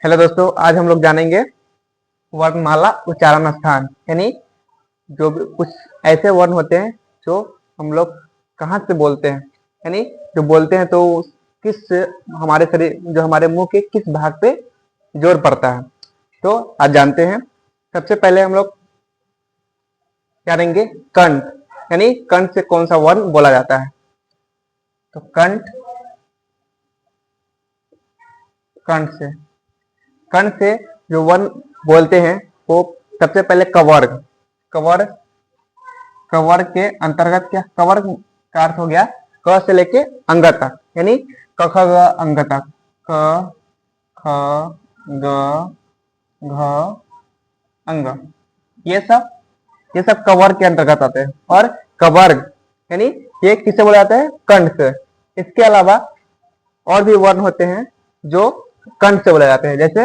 Hello दोस्तों, आज हम लोग जानेंगे वर्णमाला उच्चारण स्थान, यानी जो भी कुछ ऐसे वर्ण होते हैं जो हम लोग कहाँ से बोलते हैं, यानी जो बोलते हैं तो किस हमारे शरीर जो हमारे मुंह के किस भाग पे जोर पड़ता है। तो आज जानते हैं। सबसे पहले हम लोग जानेंगे कंठ, यानी कंठ से कौन सा वर्ण बोला जाता है। तो कंठ, कंठ से जो वर्ण बोलते हैं वो सबसे पहले कवर्ग। कवर्ग कवर्ग के अंतर्गत क्या, कवर्ग का अर्थ हो गया क से लेके अंग तक, यानी क ख ग अंग तक, क ख ग घ अंग, ये सब कवर्ग के अंतर्गत आते हैं। और कवर्ग यानी ये किससे बोला जाता है, कंठ से। इसके अलावा और भी वर्ण होते हैं जो कंठ से बोले जाते हैं, जैसे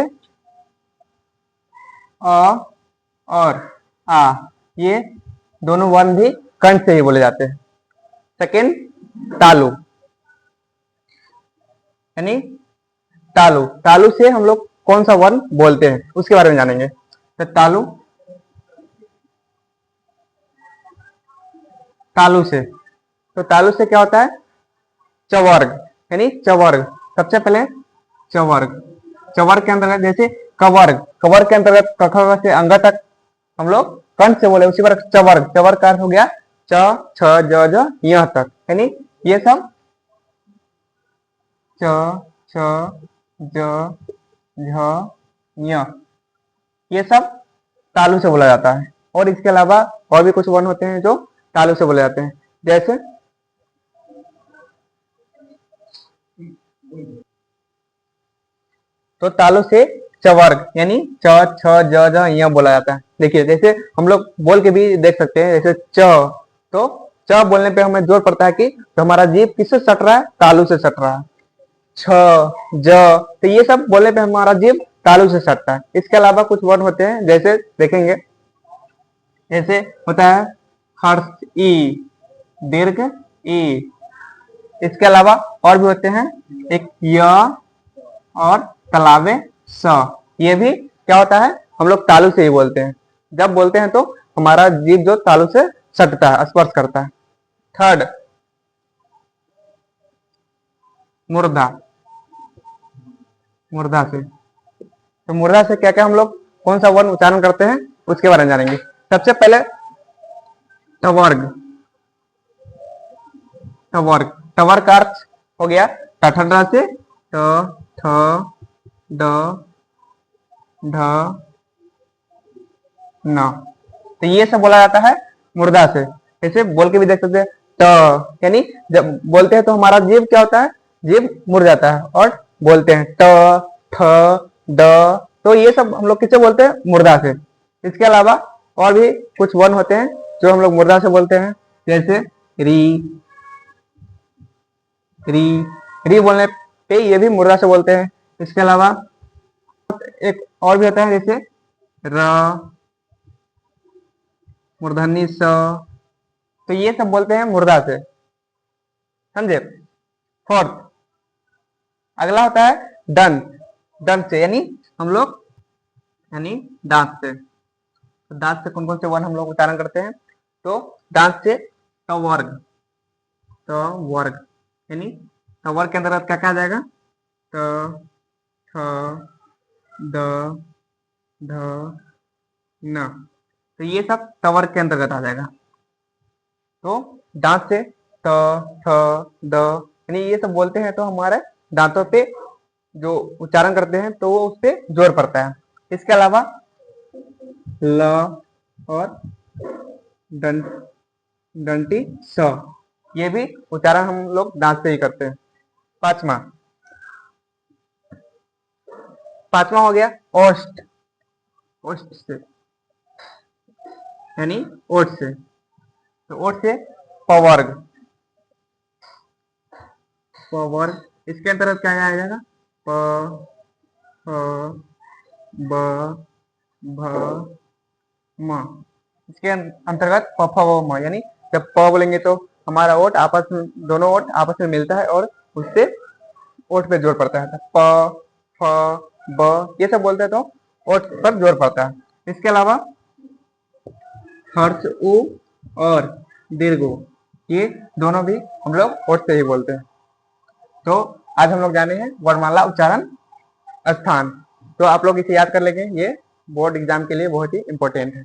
अ और आ, ये दोनों वर्ण भी कंठ से ही बोले जाते हैं। सेकेंड, तालु, यानी तालु तालु से हम लोग कौन सा वर्ण बोलते हैं उसके बारे में जानेंगे। तो तालु से क्या होता है, चवर्ग, यानी चवर्ग। सबसे पहले चवर्ग, चवर्ग के अंतर्गत जैसे कवर्ग, कवर्ग के अंतर्गत क ख ग से अंग तक हम लोग कंठ से बोले, उसी पर चवर्ग, चवर्ग का अर्थ हो गया च छ ज ज यह तक, यानी ये सब च छ ज झ य, ये सब तालु से बोला जाता है। और इसके अलावा और भी कुछ वर्ण होते हैं जो तालु से बोले जाते हैं, जैसे तो तालु से चवर्ग यानी च छ ज ज य बोला जाता है। देखिए जैसे हम लोग बोल के भी देख सकते हैं, जैसे च, तो च बोलने पे हमें जोर पड़ता है कि तो हमारा जीभ किससे सट रहा है, तालु से सट रहा है। छ ज, तो ये सब बोलने पे हमारा जीभ तालु से सटता है। इसके अलावा कुछ वर्ण होते हैं, जैसे देखेंगे, जैसे होता है हर्ष ई, दीर्घ ई। इसके अलावा और भी होते हैं, एक य और तलावे स, ये भी क्या होता है, हम लोग तालु से ही बोलते हैं। जब बोलते हैं तो हमारा जीभ जो तालु से सटता है, स्पर्श करता है। थर्ड, मुर्दा, मुर्दा से, तो मुर्दा से क्या क्या हम लोग कौन सा वर्ण उच्चारण करते हैं उसके बारे में जानेंगे। सबसे पहले टवर्ग, टवर्ग, टवर्ग का अर्थ हो गया टठरा से ट ठ ड ढ न, तो ये सब बोला जाता है मुर्दा से। ऐसे बोल के भी देख सकते हैं, ट, यानी जब बोलते हैं तो हमारा जीभ क्या होता है, जीभ मुड़ जाता है और बोलते हैं ट ठ ड, तो ये सब हम लोग किससे बोलते हैं, मुर्दा से। इसके अलावा और भी कुछ वर्ण होते हैं जो हम लोग मुर्दा से बोलते हैं, जैसे री, री, री बोलने पे ये भी मुर्दा से बोलते हैं। इसके अलावा एक और भी होता है, जैसे र, मूर्धन्य स, तो ये सब बोलते हैं मुर्दा से, समझे। फोर्थ, अगला होता है दंत, दंत से यानी हम लोग यानी दांत से। तो दांत से कौन कौन से वर्ण हम लोग उच्चारण करते हैं, तो दांत से टवर्ग, टवर्ग यानी टवर्ग के अंतर्गत क्या क्या आ जाएगा, ट ठ ड ढ न, तो ये सब टवर्ग के अंतर्गत आ जाएगा। तो दांत से ट ठ ड, यानी ये सब बोलते हैं तो हमारे दांतों पे जो उच्चारण करते हैं तो वो उस पे जोर पड़ता है। इसके अलावा ल और डंटी स, ये भी उच्चारण हम लोग दांत से ही करते हैं। पांचवा, पांचवा हो गया ओष्ठ, ओष्ठ से यानी ओठ से, तो ओठ से पवर्ग, पवर्ग, इसके अंतर्गत क्या आ जाएगा, प फ ब भ म, इसके अंतर्गत प फ व म, यानी जब प बोलेंगे तो हमारा ओठ आपस में, दोनों ओठ आपस में मिलता है और उससे ओठ पे जोर पड़ता है। प फ ब, ये सब बोलते हैं तो ओठ पर जोर पड़ता है। इसके अलावा हर्ष उ और दीर्घ उ, ये दोनों भी हम लोग ओठ से ही बोलते हैं। तो आज हम लोग जाने हैं वर्णमाला उच्चारण स्थान। तो आप लोग इसे याद कर लेंगे, ये बोर्ड एग्जाम के लिए बहुत ही इंपॉर्टेंट है।